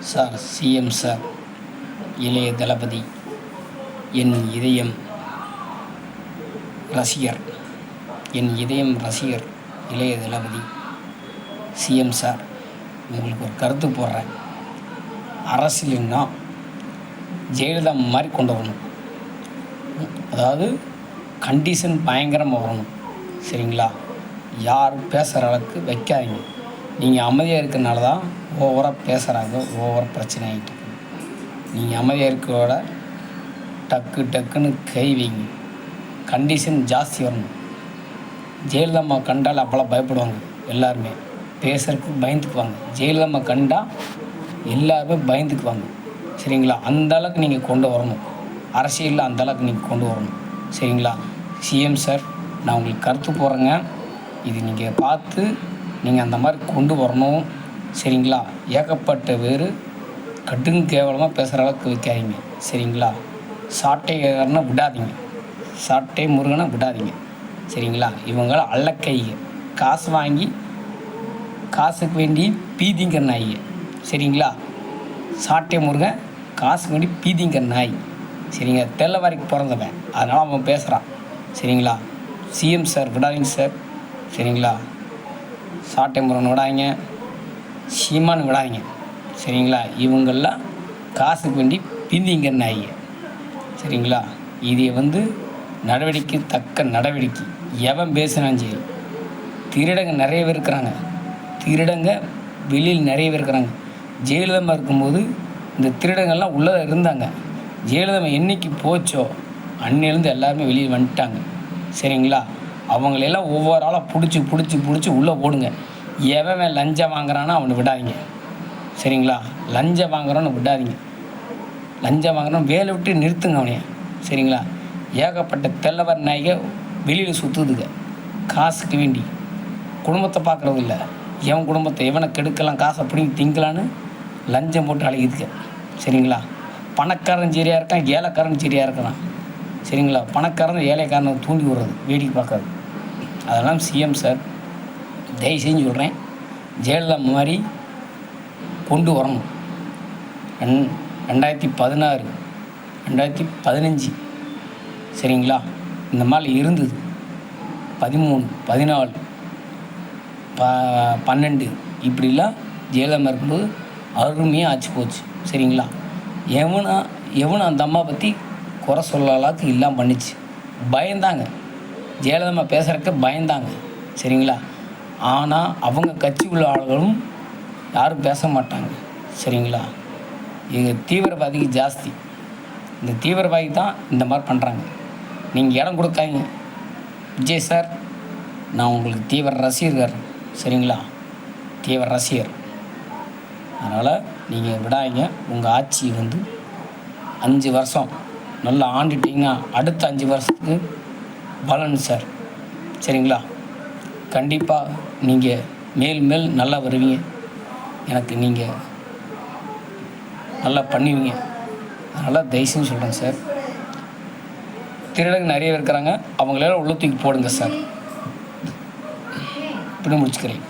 Sir, CM sir, இளைய தளபதி, என் இதயம் ரசிகர், இளைய தளபதி சிஎம் சார், உங்களுக்கு ஒரு கருத்து போடுறேன். அரசியல்னா ஜெயலலிதா மாதிரி கொண்டு வரணும். அதாவது கண்டிஷன் பயங்கரமாக வரணும். சரிங்களா? யாரும் பேசுகிற அளவுக்கு வைக்காதீங்க. நீங்கள் அமைதியாக இருக்கிறனால தான் ஓவராக பேசுகிறாங்க, ஓவராக பிரச்சனை ஆகிட்டு இருக்குது. நீங்கள் அமைதியாக இருக்கிறோட டக்குன்னு கை வைங்க. கண்டிஷன் ஜாஸ்தி வரணும். ஜெயலலிதா கண்டால் அப்போல்லாம் பயப்படுவாங்க. எல்லாருமே பேசுகிறதுக்கு பயந்துக்குவாங்க. ஜெயலலிதா கண்டால் எல்லாருமே பயந்துக்குவாங்க. சரிங்களா? அந்தளவுக்கு நீங்கள் கொண்டு வரணும். அரசியலில் அந்தளவுக்கு நீங்கள் கொண்டு வரணும். சரிங்களா? சிஎம் சார், நான் உங்களுக்கு கருத்து போடுறேங்க. இது நீங்கள் பார்த்து நீங்கள் அந்த மாதிரி கொண்டு வரணும். சரிங்களா? ஏகப்பட்ட பேர் கேவலமாக பேசுகிற அளவுக்கு வைக்காதீங்க. சரிங்களா? சாட்டைக்காரனை விடாதீங்க. சாட்டை முருகனை விடாதீங்க. சரிங்களா? இவங்கள அல்லக்கைங்க. காசு வாங்கி காசுக்கு வேண்டி பீதிங்கிற நாய்ங்க. சரிங்களா? சாட்டை முருகன் காசுக்கு வேண்டி பீதிங்கிற நாய். சரிங்க? தெல்லவாரிக்கு பிறந்தவன், அதனால் அவன் பேசுகிறான். சரிங்களா? சிஎம் சார் விடாதீங்க சார். சரிங்களா? சாட்டை முருகன் விடாதீங்க, சீமான் விடாதீங்க. சரிங்களா? இவங்கெல்லாம் காசுக்கு வேண்டி பீதிங்கிற நாய்ங்க. சரிங்களா? இதை நடவடிக்கை தக்க நடவடிக்கை எவன் பேசுனாலும் சரி. திருடங்க நிறைய பேர் இருக்கிறாங்க. திருடங்க வெளியில் நிறைய பேர் இருக்கிறாங்க. ஜெயலலிதா இருக்கும்போது இந்த திருடங்கள்லாம் உள்ளே இருந்தாங்க. ஜெயலலிதா என்னைக்கு போச்சோ அன்னிலேருந்து எல்லாருமே வெளியில் வந்துட்டாங்க. சரிங்களா? அவங்களெல்லாம் ஒவ்வொரு ஆளாக பிடிச்சி உள்ளே போடுங்க. எவன் லஞ்சம் வாங்குறானோ அவனை விடாதீங்க. சரிங்களா? லஞ்சம் வாங்குறான்னு விடாதீங்க. லஞ்சம் வாங்குறான்னு வேலை விட்டு நிறுத்துங்க அவனைய. சரிங்களா? ஏகப்பட்ட தெல்லவர் நாய்க வெளியில் சுற்றுதுங்க காசுக்கு வேண்டி. குடும்பத்தை பார்க்குறது இல்லை. எவன் குடும்பத்தை எவனை கெடுக்கலாம், காசை பிடிங்கி திங்கலான்னு லஞ்சம் போட்டு அழைக்குதுங்க. சரிங்களா? பணக்காரன் சரியாக இருக்கான், ஏழைக்காரன் சரியாக இருக்கிறான். சரிங்களா? பணக்காரன் ஏழைக்காரனை தூண்டி விடுறது, வேடிக்கை பார்க்கறது. அதெல்லாம் சிஎம் சார், தயவு செஞ்சு சொல்கிறேன், ஜெயலலிதா மாதிரி கொண்டு வரணும். 2016 2015 சரிங்களா? இந்த மாதிரி இருந்தது. 13 14 12 இப்படிலாம் ஜெயலலிதா இருக்கும்போது அருமையாக ஆச்சு போச்சு. சரிங்களா? எவனும் அந்த அம்மா பற்றி குறை சொல்லலாக்கு இல்லாமல் பண்ணிச்சு. பயந்தாங்க. ஜெயலலிதா பேசுகிறக்க பயந்தாங்க. சரிங்களா? ஆனால் அவங்க கட்சி உள்ள ஆளுகளும் யாரும் பேச மாட்டாங்க. சரிங்களா? இது தீவிரவாதிக்கு ஜாஸ்தி. இந்த தீவிரவாதி தான் இந்த மாதிரி பண்ணுறாங்க. நீங்கள் இடம் கொடுக்காதீங்க. விஜய் சார், நான் உங்களுக்கு தீவிர ரசிகர். சரிங்களா? தீவிர ரசிகர். அதனால் நீங்கள் விடாதீங்க. உங்கள் ஆட்சி 5 வருஷம் நல்லா ஆண்டுட்டிங்கன்னா அடுத்த 5 வருஷத்துக்கு பலன் சார். சரிங்களா? கண்டிப்பாக நீங்கள் மேல் நல்லா வருவீங்க. எனக்கு நீங்கள் நல்லா பண்ணுவீங்க. அதனால் தயவுசெய்து சொல்கிறேன் சார், திருடங்க நிறைய இருக்கிறாங்க. அவங்களெல்லாம் உள்ள தூக்கி போடுங்க சார். இப்படி முடிச்சுக்கிறேன்.